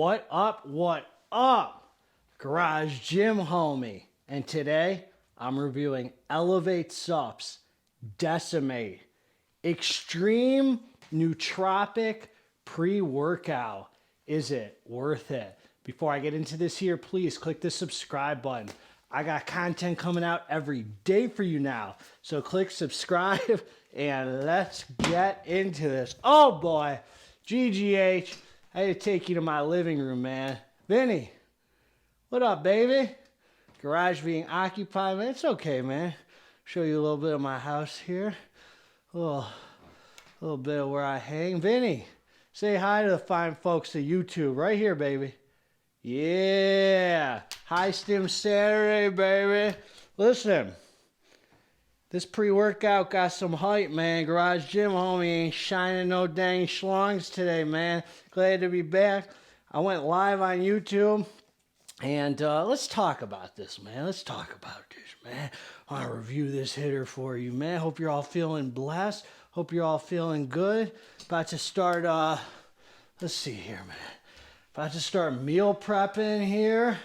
What up? What up? Garage Gym Homie. And today I'm reviewing ELEV8 Supps DECIM8 Extreme Nootropic Pre-Workout. Is it worth it? Before I get into this here, please click the subscribe button. I got content coming out every day for you now. So click subscribe and let's get into this. Oh boy, GGH, I had to take you to my living room, man. Vinny, what up, baby? Garage being occupied, man. It's okay, man. Show you a little bit of my house here. A little bit of where I hang. Vinny, say hi to the fine folks at YouTube. Right here, baby. Yeah. High Stim Saturday, baby. Listen, this pre-workout got some hype, man. Garage Gym Homie ain't shining no dang schlongs today, man. Glad to be back. I went live on YouTube. And let's talk about this, man. Let's talk about this, man. I want to review this hitter for you, man. Hope you're all feeling blessed. Hope you're all feeling good. About to start, let's see here, man. About to start meal prepping here.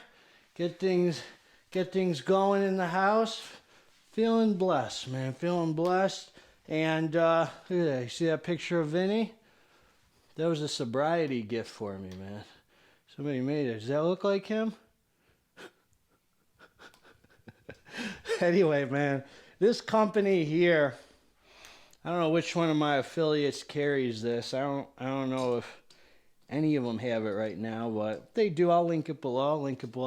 Get things going in the house. Feeling blessed, man. Feeling blessed. And look at that. You see that picture of Vinny? That was a sobriety gift for me, man. Somebody made it. Does that look like him? Anyway, man, this company here, I don't know which one of my affiliates carries this. I don't know if any of them have it right now, but if they do, I'll link it below.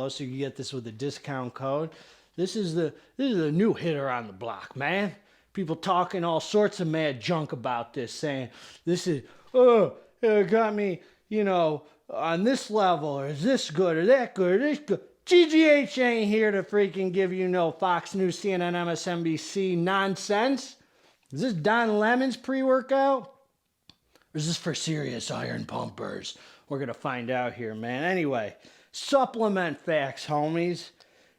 So you can get this with a discount code. This is the new hitter on the block, man. People talking all sorts of mad junk about this, saying this is it got me, you know, on this level, or is this good or that good or this good. GGH ain't here to freaking give you no Fox News, CNN, MSNBC nonsense. Is this Don Lemon's pre-workout? Or is this for serious iron pumpers? We're going to find out here, man. Anyway, supplement facts, homies.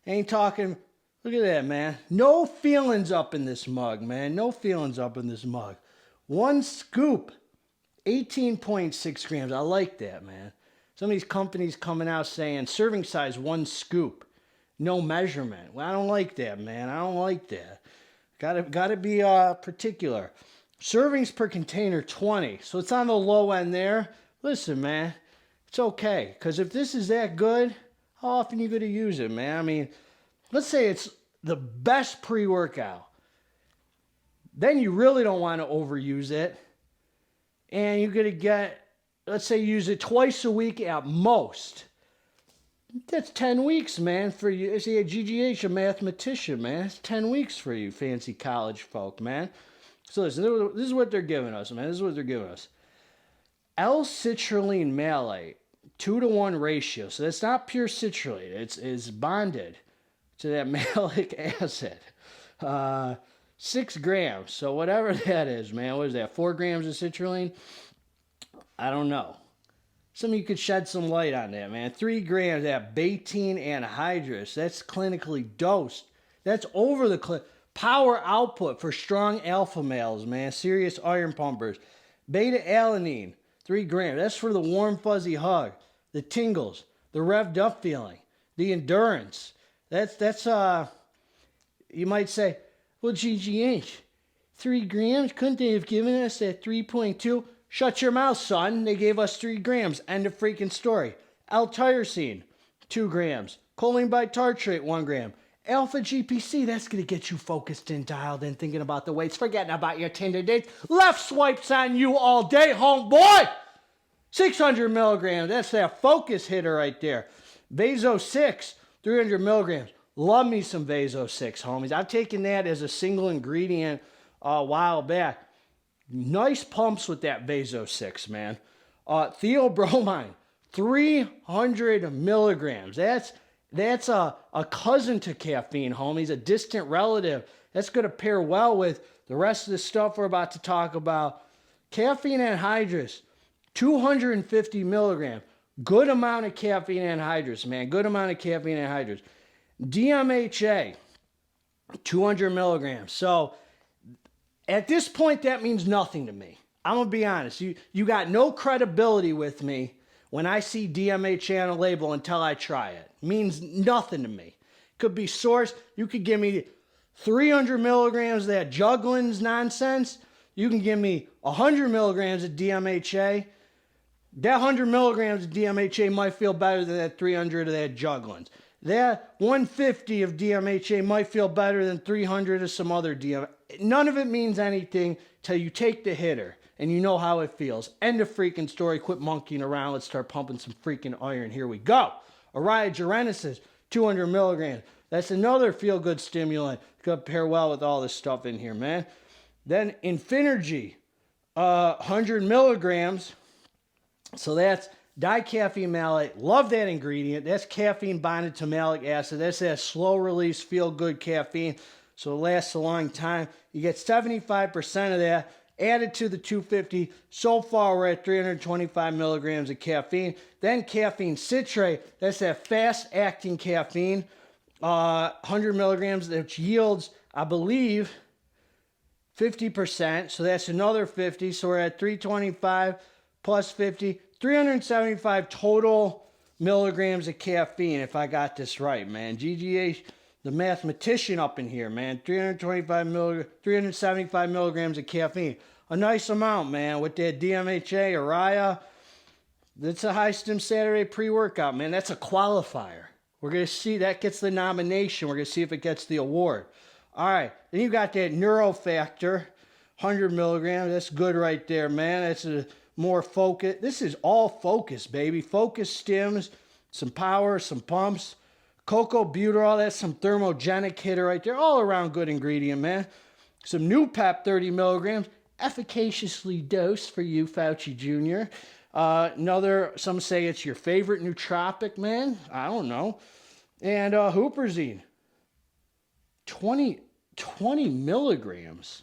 Ain't talking, look at that, man. No feelings up in this mug, man. No feelings up in this mug. One scoop, 18.6 grams. I like that, man. Some of these companies coming out saying serving size 1 scoop, no measurement. Well, I don't like that, man. I don't like that. Gotta be particular. Servings per container 20, so it's on the low end there. Listen, man, it's okay, because if this is that good, how often are you gonna use it, man? I mean, let's say it's the best pre-workout. Then you really don't want to overuse it, and you're gonna get, let's say you use it twice a week at most. That's 10 weeks, man, for you. See, GGH, a mathematician, man. It's 10 weeks for you fancy college folk, man. So listen, this is what they're giving us, man. This is what they're giving us. L-citrulline malate, 2-to-1 ratio. So that's not pure citrulline. It's bonded to that malic acid. 6 grams. So whatever that is, man. What is that, 4 grams of citrulline? I don't know. Some of you could shed some light on that, man. 3 grams of betaine anhydrous. That's clinically dosed. That's over the power output for strong alpha males, man. Serious iron pumpers. Beta-alanine, 3 grams. That's for the warm, fuzzy hug, the tingles, the revved up feeling, the endurance. That's you might say, well, GGH, 3 grams? Couldn't they have given us that 3.2? Shut your mouth, son. They gave us 3 grams. End of freaking story. L-tyrosine, 2 grams. Choline bitartrate, 1 gram. Alpha GPC, that's going to get you focused and dialed in, thinking about the weights, forgetting about your Tinder dates. Left swipes on you all day, homeboy. 600 milligrams. That's that focus hitter right there. Vaso 6, 300 milligrams. Love me some Vaso 6, homies. I've taken that as a single ingredient a while back. Nice pumps with that Vaso 6, man. Theobromine, 300 milligrams. That's a cousin to caffeine, homies, a distant relative. That's going to pair well with the rest of the stuff we're about to talk about. Caffeine anhydrous, 250 milligrams. Good amount of caffeine anhydrous, man. Good amount of caffeine anhydrous. DMHA, 200 milligrams. So at this point, that means nothing to me. I'm going to be honest. You got no credibility with me when I see DMHA on a label until I try it. It means nothing to me. Could be source. You could give me 300 milligrams of that Juglins nonsense. You can give me 100 milligrams of DMHA. That 100 milligrams of DMHA might feel better than that 300 of that Juglins. That 150 of DMHA might feel better than 300 of some other DMHA. None of it means anything till you take the hitter and you know how it feels. End of freaking story. Quit monkeying around. Let's start pumping some freaking iron. Here we go. Araya Genesis, 200 milligrams. That's another feel-good stimulant. It's going to pair well with all this stuff in here, man. Then Infinergy, 100 milligrams. So that's dicaffeine malate. Love that ingredient. That's caffeine bonded to malic acid. That's that slow-release, feel-good caffeine. So it lasts a long time. You get 75% of that added to the 250. So far, we're at 325 milligrams of caffeine. Then caffeine citrate. That's that fast-acting caffeine. 100 milligrams, which yields, I believe, 50%. So that's another 50. So we're at 325 plus 50. 375 total milligrams of caffeine, if I got this right, man. GGH, the mathematician up in here, man. 375 milligrams of caffeine. A nice amount, man, with that DMHA, Araya. That's a High Stim Saturday pre-workout, man. That's a qualifier. We're going to see that gets the nomination. We're going to see if it gets the award. All right. Then you got that Neurofactor, 100 milligrams. That's good right there, man. That's a more focus. This is all focus, baby. Focus stims, some power, some pumps. Cocoa butyrol, that's some thermogenic hitter right there. All around good ingredient, man. Some New Pep, 30 milligrams. Efficaciously dosed for you, Fauci Jr. Some say it's your favorite nootropic, man. I don't know. And Huperzine, 20 milligrams.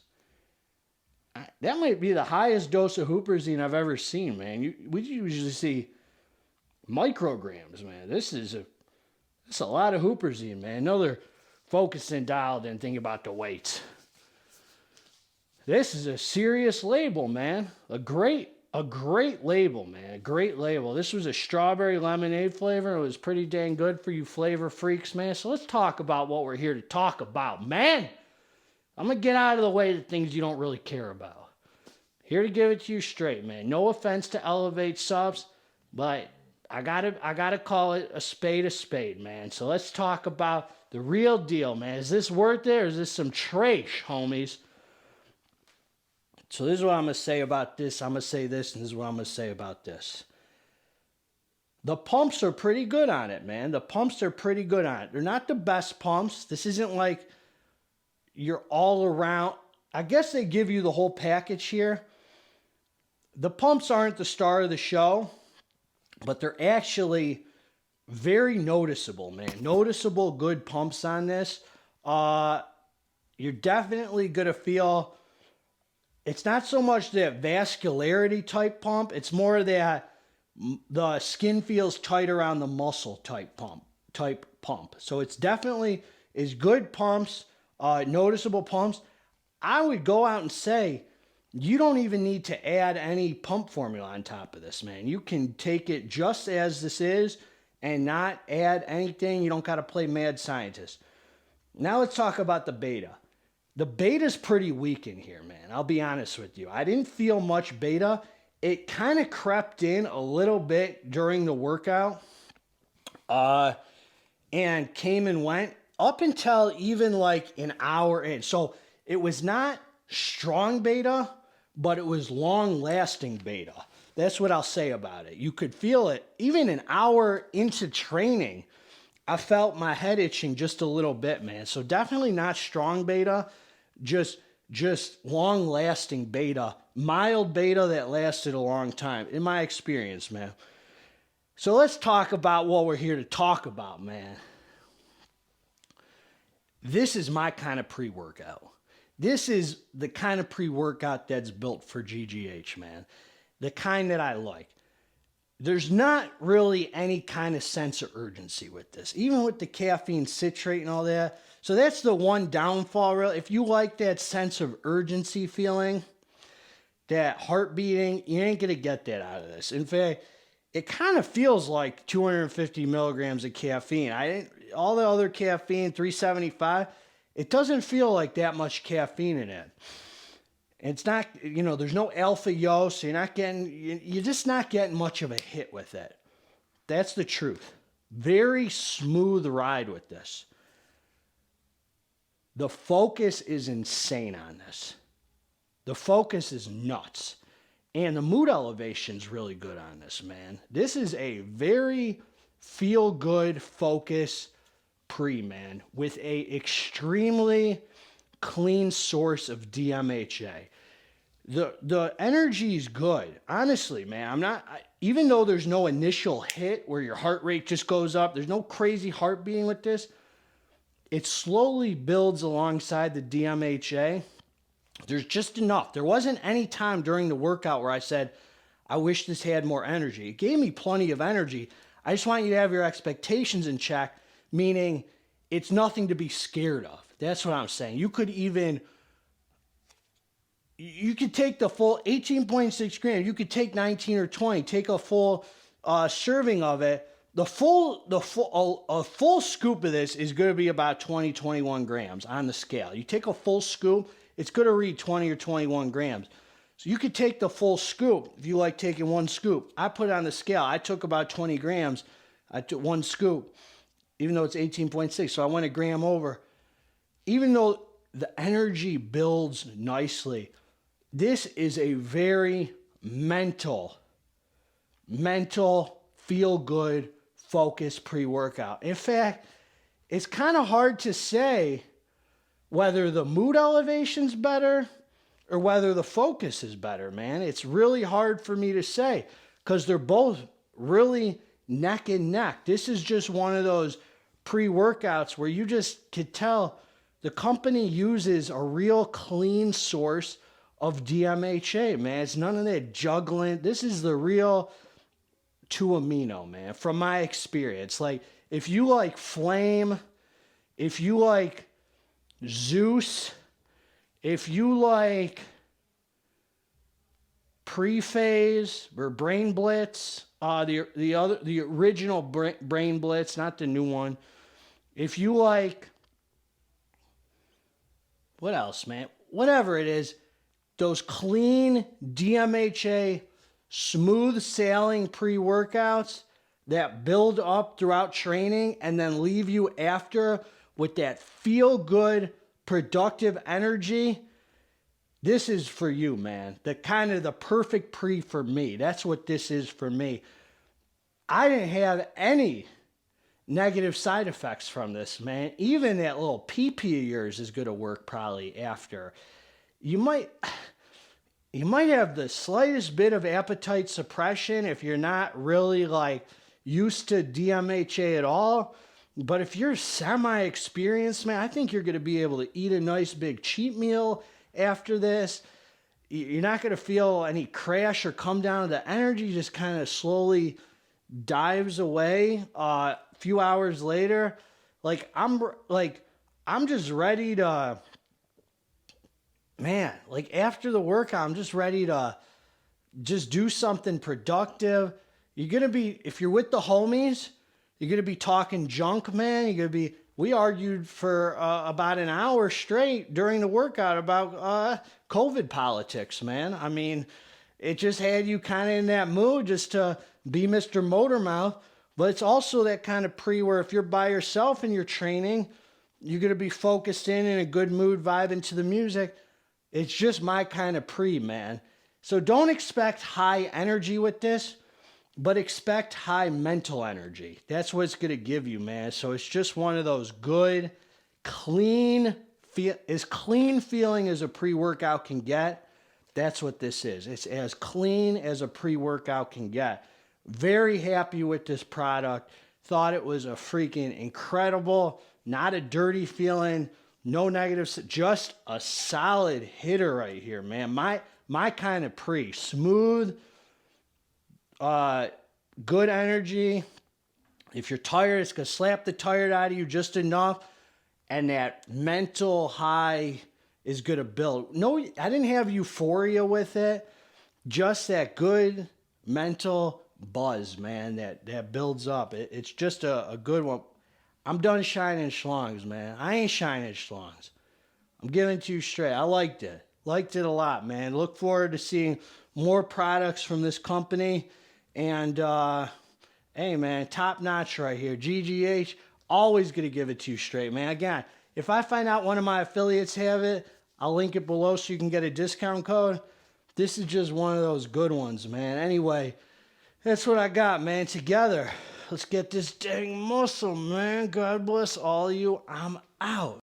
That might be the highest dose of Huperzine I've ever seen, man. We usually see micrograms, man. This is a lot of Huperzine, man. Another focused and dialed in, think about the weights. This is a serious label, man. A great label, man. A great label. This was a strawberry lemonade flavor. It was pretty dang good for you flavor freaks, man. So let's talk about what we're here to talk about, man. I'm going to get out of the way of the things you don't really care about. Here to give it to you straight, man. No offense to ELEV8 Supps, but I gotta call it a spade, man. So let's talk about the real deal, man. Is this worth it or is this some trash, homies? So this is what I'm going to say about this. I'm going to say this, and this is what I'm going to say about this. The pumps are pretty good on it, man. The pumps are pretty good on it. They're not the best pumps. This isn't like you're all around. I guess they give you the whole package here. The pumps aren't the star of the show, but they're actually very noticeable, man. Noticeable good pumps on this. You're definitely going to feel... It's not so much that vascularity type pump. It's more that the skin feels tight around the muscle type pump. So it's definitely is good pumps, noticeable pumps. I would go out and say you don't even need to add any pump formula on top of this, man. You can take it just as this is and not add anything. You don't got to play mad scientist. Now let's talk about the beta. The beta's pretty weak in here, man. I'll be honest with you. I didn't feel much beta. It kind of crept in a little bit during the workout and came and went up until even like an hour in. So it was not strong beta, but it was long-lasting beta. That's what I'll say about it. You could feel it. Even an hour into training, I felt my head itching just a little bit, man. So definitely not strong beta. Just long-lasting beta, mild beta that lasted a long time, in my experience, man. So let's talk about what we're here to talk about, man. This is my kind of pre-workout. This is the kind of pre-workout that's built for GGH, man. The kind that I like. There's not really any kind of sense of urgency with this, even with the caffeine citrate and all that. So that's the one downfall, really. If you like that sense of urgency feeling, that heart beating, you ain't going to get that out of this. In fact, it kind of feels like 250 milligrams of caffeine. All the other caffeine, 375, it doesn't feel like that much caffeine in it. It's not, there's no alpha yo, so you're just not getting much of a hit with it. That's the truth. Very smooth ride with this. The focus is insane on this. The focus is nuts. And the mood elevation's really good on this, man. This is a very feel-good focus man, with a extremely clean source of DMHA. The energy is good. Honestly, man, even though there's no initial hit where your heart rate just goes up, there's no crazy heart beating with this. It slowly builds alongside the DMHA. There's just enough. There wasn't any time during the workout where I said, I wish this had more energy. It gave me plenty of energy. I just want you to have your expectations in check, meaning it's nothing to be scared of. That's what I'm saying. You could take the full 18.6 grams. You could take 19 or 20, take a full serving of it. A full scoop of this is going to be about 20, 21 grams on the scale. You take a full scoop, it's going to read 20 or 21 grams. So you could take the full scoop if you like taking one scoop. I put it on the scale. I took about 20 grams. I took one scoop, even though it's 18.6. So I went a gram over. Even though the energy builds nicely, this is a very mental, feel-good, focused pre-workout. In fact, it's kind of hard to say whether the mood elevation's better or whether the focus is better, man. It's really hard for me to say because they're both really neck and neck. This is just one of those pre-workouts where you just could tell the company uses a real clean source of DMHA, man. It's none of that juggling. This is the real 2-amino, man, from my experience. Like, if you like Flame, if you like Zeus, if you like Pre-Phase or Brain Blitz, the original Brain Blitz, not the new one. If you like, what else, man? Whatever it is, those clean DMHA, smooth sailing pre-workouts that build up throughout training and then leave you after with that feel-good, productive energy. This is for you, man. The perfect pre for me. That's what this is for me. I didn't have any negative side effects from this, man. Even that little pee-pee of yours is going to work probably after. You might have the slightest bit of appetite suppression if you're not really like used to DMHA at all. But if you're semi-experienced, man, I think you're going to be able to eat a nice big cheat meal after this. You're not going to feel any crash or come down. The energy just kind of slowly dives away a few hours later. I'm just ready to, man, like after the workout, I'm just ready to just do something productive. You're going to be, if you're with the homies, you're going to be talking junk, man. You're going to be, we argued for about an hour straight during the workout about COVID politics, man. I mean, it just had you kind of in that mood just to be Mr. Motormouth. But it's also that kind of pre where if you're by yourself and you're training, you're going to be focused in a good mood, vibing to the music. It's just my kind of pre, man. So don't expect high energy with this, but expect high mental energy. That's what it's going to give you, man. So it's just one of those good, as clean feeling as a pre-workout can get. That's what this is. It's as clean as a pre-workout can get. Very happy with this product. Thought it was a freaking incredible, not a dirty feeling, no negatives, just a solid hitter right here, man. My kind of pre. Smooth, good energy. If you're tired, it's going to slap the tired out of you just enough. And that mental high is going to build. No, I didn't have euphoria with it. Just that good mental buzz, man, that builds up. It's just a good one. I'm done shining schlongs, man. I ain't shining schlongs. I'm giving it to you straight. I liked it. Liked it a lot, man. Look forward to seeing more products from this company. And, hey, man, top notch right here. GGH, always going to give it to you straight, man. Again, if I find out one of my affiliates have it, I'll link it below so you can get a discount code. This is just one of those good ones, man. Anyway, that's what I got, man. Together, let's get this dang muscle, man. God bless all of you. I'm out.